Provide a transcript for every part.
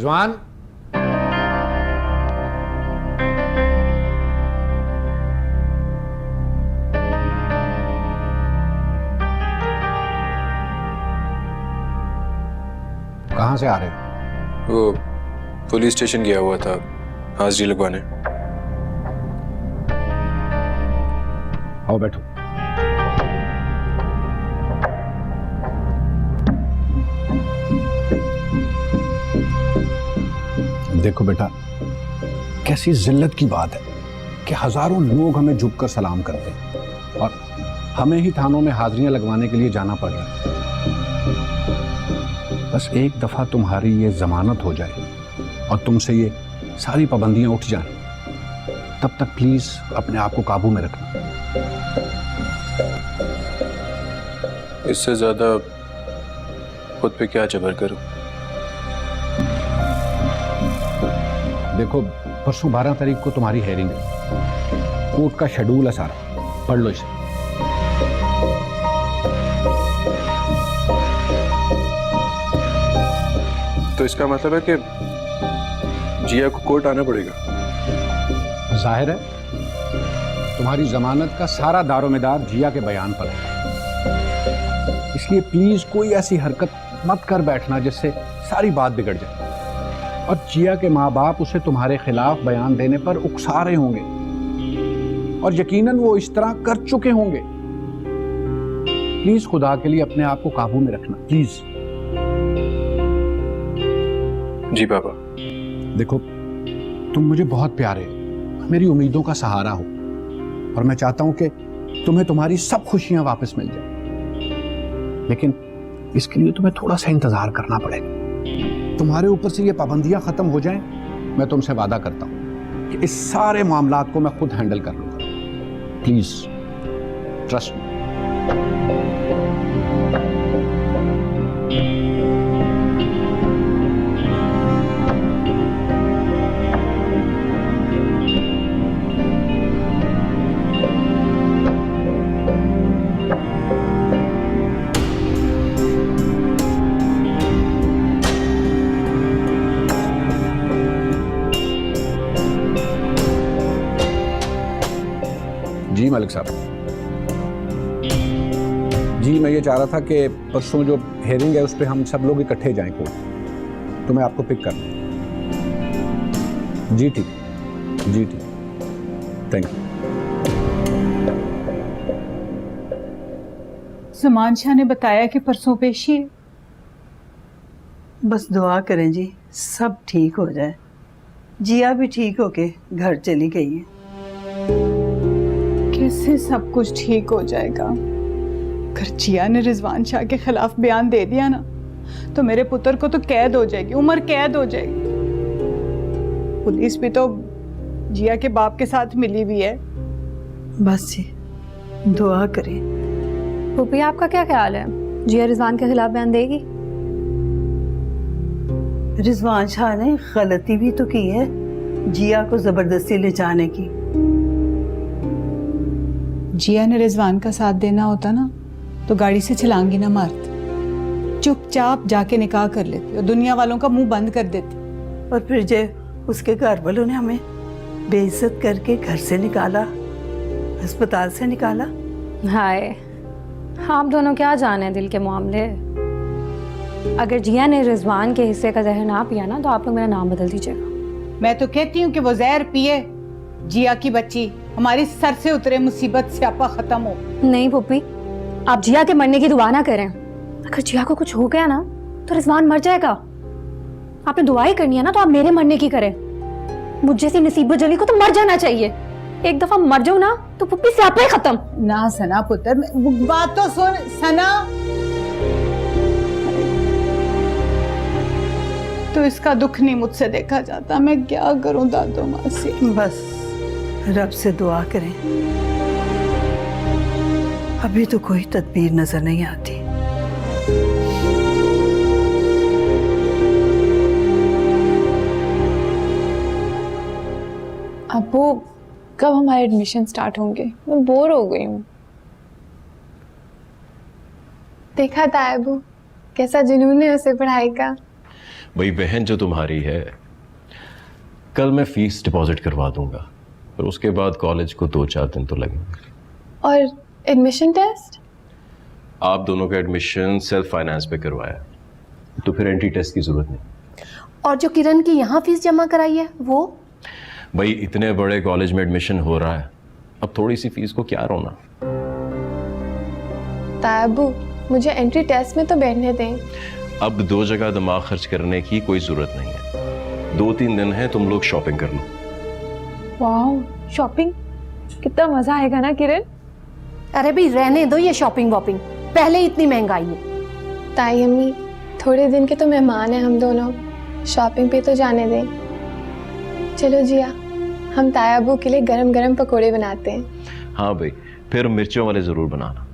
रिजवान, कहाँ से आ रहे हो? वो पुलिस स्टेशन गया हुआ था हाजिरी लगवाने। आओ बैठो। देखो बेटा, कैसी जिल्लत की बात है कि हजारों लोग हमें झुककर सलाम करते हैं और हमें ही थानों में हाजिरियां लगवाने के लिए जाना पड़ रहा है। बस एक दफा तुम्हारी ये जमानत हो जाए और तुमसे ये सारी पाबंदियां उठ जाएं, तब तक प्लीज अपने आप को काबू में रखना। इससे ज्यादा खुद पे क्या जबर करूं? देखो, परसों 12 तारीख को तुम्हारी हेयरिंग है। कोर्ट का शेड्यूल है सारा, पढ़ लो इसे। तो इसका मतलब है कि जिया को कोर्ट आना पड़ेगा? जाहिर है तुम्हारी जमानत का सारा दारोमदार जिया के बयान पर है, इसलिए प्लीज कोई ऐसी हरकत मत कर बैठना जिससे सारी बात बिगड़ जाए। और जिया के माँ बाप उसे तुम्हारे खिलाफ बयान देने पर उकसा रहे होंगे और यकीनन वो इस तरह कर चुके होंगे। प्लीज खुदा के लिए अपने आप को काबू में रखना, प्लीज। जी पापा। देखो, तुम मुझे बहुत प्यारे हो, मेरी उम्मीदों का सहारा हो और मैं चाहता हूं कि तुम्हें तुम्हारी सब खुशियां वापस मिल जाए, लेकिन इसके लिए तुम्हें थोड़ा सा इंतजार करना पड़ेगा। तुम्हारे ऊपर से ये पाबंदियां खत्म हो जाएं, मैं तुमसे वादा करता हूं कि इस सारे मामलात को मैं खुद हैंडल कर लूंगा। Please trust me. जी मलिक साहब, जी मैं ये चाह रहा था कि परसों जो हेयरिंग है उस पर हम सब लोग इकट्ठे जाएं कोर्ट, तो मैं आपको पिक कर लूं। जी ठीक, जी ठीक, थैंक यू। ज़मान शाह ने बताया कि परसों पेशी है। बस दुआ करें जी, सब ठीक हो जाए। जिया भी ठीक होके घर चली गई है। कैसे सब कुछ ठीक हो जाएगा? अगर जिया ने रिजवान शाह के खिलाफ बयान दे दिया ना, तो मेरे पुत्र को तो कैद हो जाएगी, उम्र कैद हो जाएगी। पुलिस भी तो जिया के बाप के साथ मिली हुई है। बस जी, दुआ करें। पुप्पी, आपका क्या ख्याल है, जिया रिजवान के खिलाफ बयान देगी? रिजवान शाह ने गलती भी तो की है, जिया को जबरदस्ती ले जाने की। जिया ने रिजवान का साथ देना होता ना, तो गाड़ी से छलांगी ना मारती, चुपचाप जाके निकाह कर लेती और दुनिया वालों का मुंह बंद कर देती। और फिर जो उसके घर वालों ने हमें बेइज्जत करके घर से निकाला, अस्पताल से निकाला। हाय, आप दोनों क्या जाने दिल के मामले। अगर जिया ने रिजवान के हिस्से का जहर ना पिया ना, तो आप लोग मेरा नाम बदल दीजिएगा। मैं तो कहती हूँ कि वो जहर पिए, जिया की बच्ची हमारी सर से उतरे, मुसीबत स्यापा खत्म हो। नहीं पुप्पी, आप जिया के मरने की दुआ ना करें। अगर जिया को कुछ हो गया ना, तो रिजवान मर जाएगा। आपने दुआ ही करनी है ना, तो आप मेरे मरने की करें। मुझ जैसी नसीबत जली को तो मर जाना चाहिए। एक दफा मर जाओ ना, तो पुप्पी स्यापा ही खत्म। ना सना पुत्र, बात तो सुन सना। तो इसका दुख नहीं मुझसे देखा जाता, मैं क्या करूं दादो मासी। बस रब से दुआ करें, अभी तो कोई तदबीर नजर नहीं आती। अबू, कब हमारे एडमिशन स्टार्ट होंगे? मैं बोर हो गई हूँ। देखा था अबू, कैसा जुनून है उसे पढ़ाई का। भाई बहन जो तुम्हारी है, कल मैं फीस डिपॉजिट करवा दूंगा, और उसके बाद कॉलेज को 2-4 दिन तो लगेंगे। और एडमिशन टेस्ट? आप दोनों का एडमिशन सेल्फ फाइनेंस पे करवाया, तो फिर एंट्री टेस्ट की जरूरत नहीं। और जो किरण की यहाँ फीस जमा कराई है वो? भाई इतने बड़े कॉलेज में एडमिशन हो रहा है, अब थोड़ी सी फीस को क्या रोना। तायाबू, मुझे एंट्री टेस्ट में तो बैठने दें। अब 2 जगह दिमाग खर्च करने की कोई जरूरत नहीं है। 2-3 दिन है, तुम लोग शॉपिंग कर लो। वाह, शॉपिंग, कितना मजा आएगा ना किरण। अरे भाई रहने दो ये शॉपिंग वॉपिंग, पहले ही इतनी महंगाई है। ताई अम्मी, थोड़े दिन के तो मेहमान हैं हम दोनों, शॉपिंग पे तो जाने दें। चलो जिया, हम तायाबू के लिए गरम गरम पकोड़े बनाते हैं। हाँ भाई, फिर मिर्चों वाले जरूर बनाना।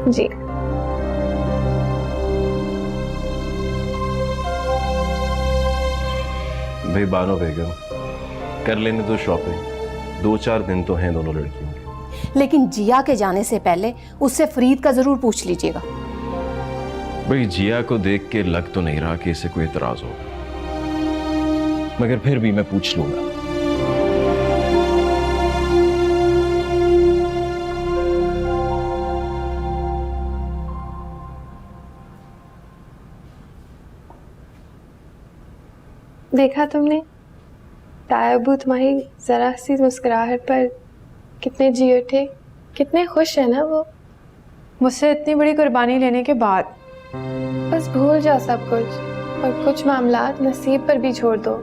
जी। भाई बानो बेगम, कर लेने दो शॉपिंग, 2-4 दिन तो हैं दोनों लड़कियों के। लेकिन जिया के जाने से पहले उससे फरीद का जरूर पूछ लीजिएगा। भाई जिया को देख के लग तो नहीं रहा कि इसे कोई एतराज होगा, मगर फिर भी मैं पूछ लूंगा। देखा तुमने, तायाबू तुम्हारी जरा सी मुस्कुराहट पर कितने जी उठे, कितने खुश है ना वो। मुझसे इतनी बड़ी कुर्बानी लेने के बाद। बस भूल जाओ सब कुछ, और कुछ मामलात नसीब पर भी छोड़ दो।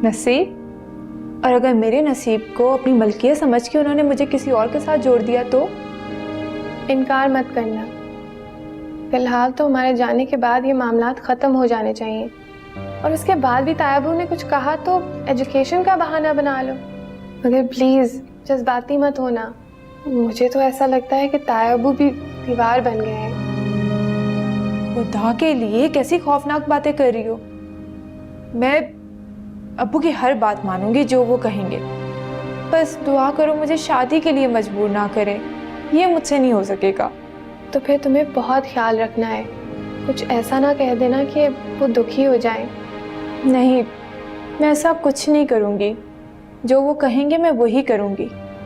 नसीब? और अगर मेरे नसीब को अपनी मलकियत समझ के उन्होंने मुझे किसी और के साथ जोड़ दिया तो? इनकार मत करना, फिलहाल तो हमारे जाने के बाद ये मामलात ख़त्म हो जाने चाहिए। और उसके बाद भी तायाबू ने कुछ कहा तो एजुकेशन का बहाना बना लो, मगर प्लीज़ जज्बाती मत होना। मुझे तो ऐसा लगता है कि तायाबू भी दीवार बन गए हैं। खुदा के लिए कैसी खौफनाक बातें कर रही हो। मैं अब्बू की हर बात मानूंगी जो वो कहेंगे, बस दुआ करो मुझे शादी के लिए मजबूर ना करें, ये मुझसे नहीं हो सकेगा। तो फिर तुम्हें बहुत ख्याल रखना है, कुछ ऐसा ना कह देना कि वो दुखी हो जाए। नहीं, मैं ऐसा कुछ नहीं करूँगी, जो वो कहेंगे मैं वही करूँगी,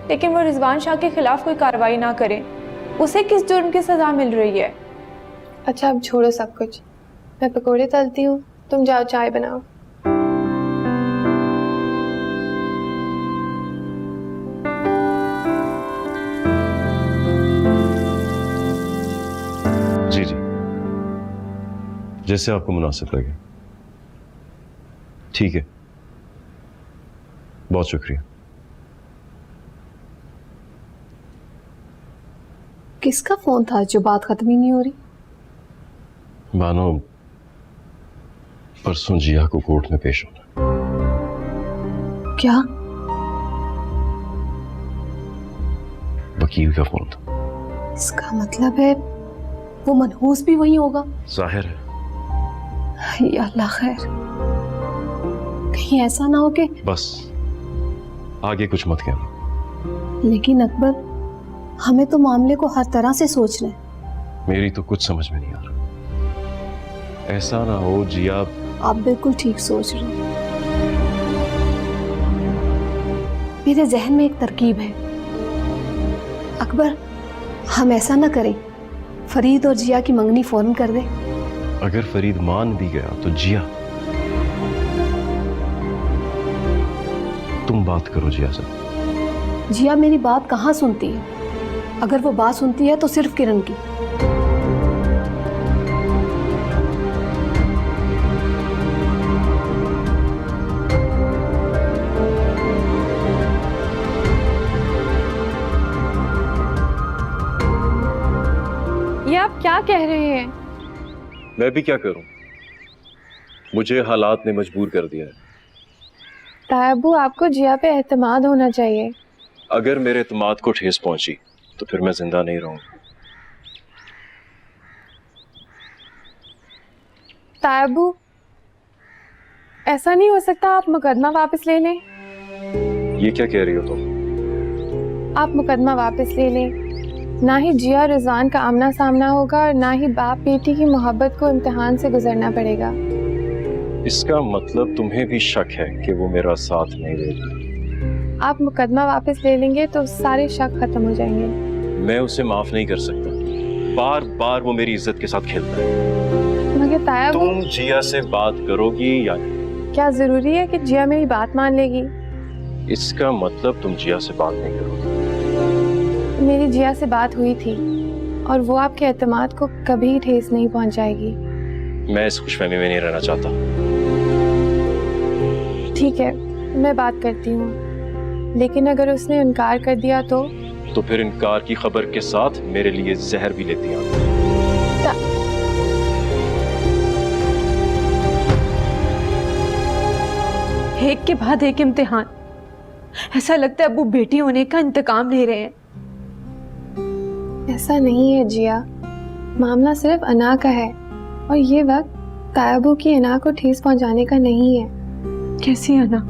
लेकिन वो रिजवान शाह के खिलाफ कोई कार्रवाई ना करें। उसे किस जुर्म की सज़ा मिल रही है? अच्छा अब छोड़ो सब कुछ, मैं पकोड़े तलती हूँ, तुम जाओ चाय बनाओ। जी जी, जैसे आपको मुनासिब लगे। ठीक है, बहुत शुक्रिया। किसका फोन था जो बात खत्म ही नहीं हो रही? बानो, परसों जिया को कोर्ट में पेश होना। क्या? वकील का फोन था। इसका मतलब है वो मनहूस भी वही होगा। जाहिर है। या अल्लाह खैर, कहीं ऐसा ना हो कि। बस आगे कुछ मत कहना। लेकिन अकबर, हमें तो मामले को हर तरह से सोचना है। मेरी तो कुछ समझ में नहीं आ रहा। ऐसा ना हो जिया। आप बिल्कुल ठीक सोच रहे हैं। मेरे जहन में एक तरकीब है। अकबर, हम ऐसा ना करें, फरीद और जिया की मंगनी फौरन कर दें। अगर फरीद मान भी गया तो जिया, तुम बात करो जिया से। जिया मेरी बात कहाँ सुनती है? अगर वो बात सुनती है तो सिर्फ किरण की। ये आप क्या कह रहे हैं? मैं भी क्या करूं, मुझे हालात ने मजबूर कर दिया है। तायाबू, आपको जिया पे एतमाद होना चाहिए। अगर मेरे एतमाद को ठेस पहुंची तो फिर मैं जिंदा नहीं रहूंगा। तायाबू, ऐसा नहीं हो सकता, आप मुकदमा वापस ले लें। ये क्या कह रही हो तुम? आप मुकदमा वापस ले लें, ना ही जिया और रिजवान का आमना सामना होगा और ना ही बाप बेटी की मोहब्बत को इम्तिहान से गुजरना पड़ेगा। इसका मतलब तुम्हें भी शक है कि वो मेरा साथ नहीं देगी। आप मुकदमा वापस ले लेंगे तो सारे शक खत्म हो जाएंगे। मैं उसे माफ नहीं कर सकता। बार बार वो मेरी इज्जत के साथ खेलता है। मगर ताया तुम जिया से बात करोगी या नहीं? क्या जरूरी है कि जिया मेरी बात मान लेगी? इसका मतलब तुम जिया से बात नहीं करोगी। मेरी जिया से बात हुई थी और वो आपके एतमाद को कभी ठेस नहीं पहुंचाएगी। मैं इस खुशफहमी में नहीं रहना चाहता। ठीक है, मैं बात करती हूँ, लेकिन अगर उसने इनकार कर दिया तो फिर इनकार की खबर के साथ मेरे लिए जहर भी लेती आना। एक के बाद एक इम्तिहान। ऐसा लगता है अब्बू बेटी होने का इंतकाम ले रहे हैं। ऐसा नहीं है जिया, मामला सिर्फ अना का है और ये वक्त तायाबू की अना को ठेस पहुंचाने का नहीं है। कैसी अना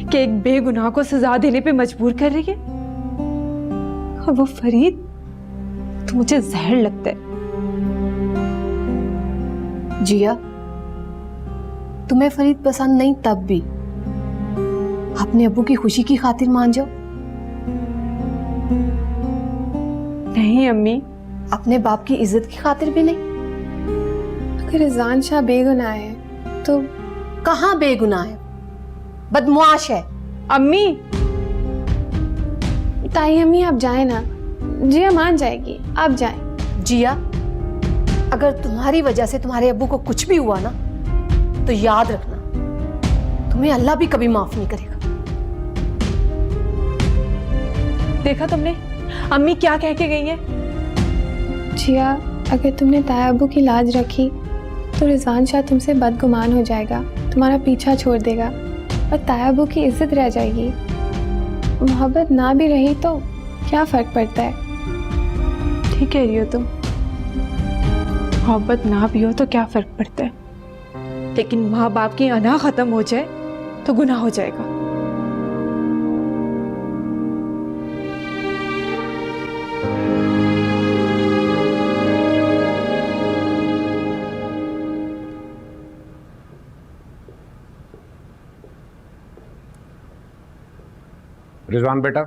कि एक बेगुनाह को सजा देने पे मजबूर कर रही है? और वो फरीद तो मुझे जहर लगता है। जिया, तुम्हें फरीद पसंद नहीं तब भी अपने अब्बू की खुशी की खातिर मान जाओ। नहीं अम्मी, अपने बाप की इज्जत की खातिर भी नहीं। अगर रिजवान शाह बेगुनाह है तो कहाँ बेगुनाह है, बदमाश है। अम्मी ताई अम्मी आप जाए ना, जिया मान जाएगी, आप जाएं। जिया, अगर तुम्हारी वजह से तुम्हारे अब्बू को कुछ भी हुआ ना तो याद रखना तुम्हें अल्लाह भी कभी माफ नहीं करेगा। देखा तुमने अम्मी क्या कह के गई है? जिया, अगर तुमने तायाबू की लाज रखी तो रिजवान शाह तुमसे बदगुमान हो जाएगा, तुम्हारा पीछा छोड़ देगा और तायाबू की इज्जत रह जाएगी। मोहब्बत ना भी रही तो क्या फर्क पड़ता है? ठीक कह रही हो तुम, मोहब्बत ना भी हो तो क्या फर्क पड़ता है, लेकिन माँ बाप की अना खत्म हो जाए तो गुनाह हो जाएगा। रिजवान बेटा,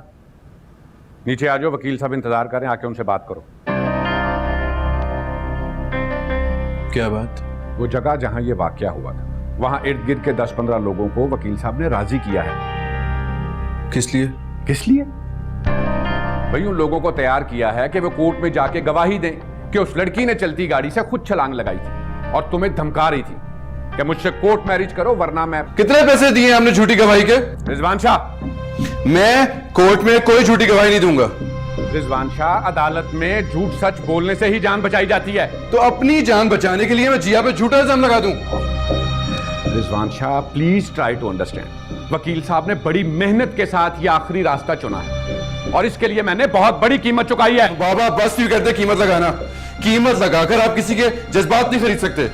नीचे आ जाओ, वकील साहब इंतजार करें, आके उनसे बात करो। क्या बात? वो जगह जहां ये वाकया हुआ था वहां इर्द गिर्द के 10-15 लोगों को वकील साहब ने राजी किया है। किस लिए? किस लिए? भाई उन लोगों को तैयार किया है कि वो कोर्ट में जाके गवाही दें कि उस लड़की ने चलती गाड़ी से खुद छलांग लगाई थी और तुम्हें धमका रही थी कि मुझसे कोर्ट मैरिज करो वरना मैं। कितने पैसे दिए हमने झूठी गवाही के? रिजवान शाह, मैं कोर्ट में कोई झूठी गवाही नहीं दूंगा। रिजवान शाह, अदालत में झूठ सच बोलने से ही जान बचाई जाती है। तो अपनी जान बचाने के लिए मैं जिया पे झूठा इल्जाम लगा दूं? Rizwan Shah, please try to understand. वकील साहब ने बड़ी मेहनत के साथ ये आखिरी रास्ता चुना है और इसके लिए मैंने बहुत बड़ी कीमत चुकाई है। बाबा बस क्यों कहते कीमत लगाना? कीमत लगाकर आप किसी के जज्बात नहीं खरीद सकते।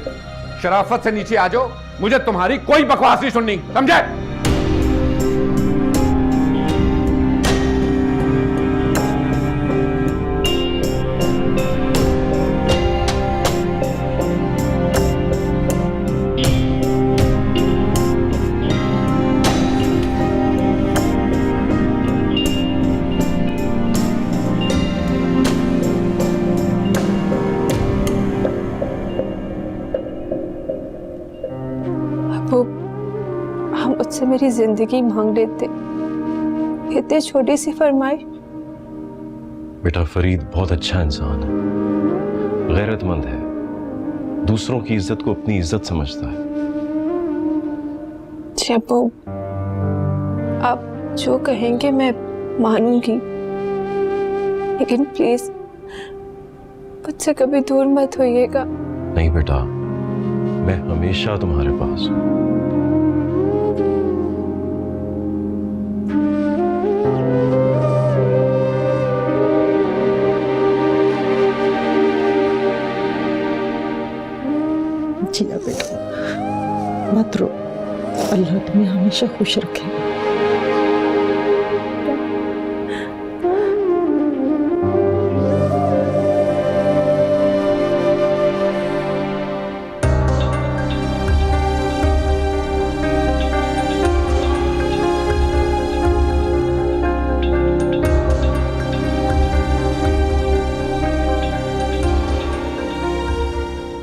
शराफत से नीचे आ जाओ, मुझे तुम्हारी कोई बकवास नहीं सुननी, समझे? हम उससे मेरी जिंदगी मांग लेते, इतनी छोटी सी फरमाइश। बेटा फरीद बहुत अच्छा इंसान है, गैरतमंद है, दूसरों की इज्जत को अपनी इज्जत समझता है। अब्बू, आप जो कहेंगे मैं मानूंगी, लेकिन प्लीज मुझसे कभी दूर मत होइएगा। नहीं बेटा, मैं हमेशा तुम्हारे पास हूं। जिया बेटा, मत रो, अल्लाह तुम्हें हमेशा खुश रखे।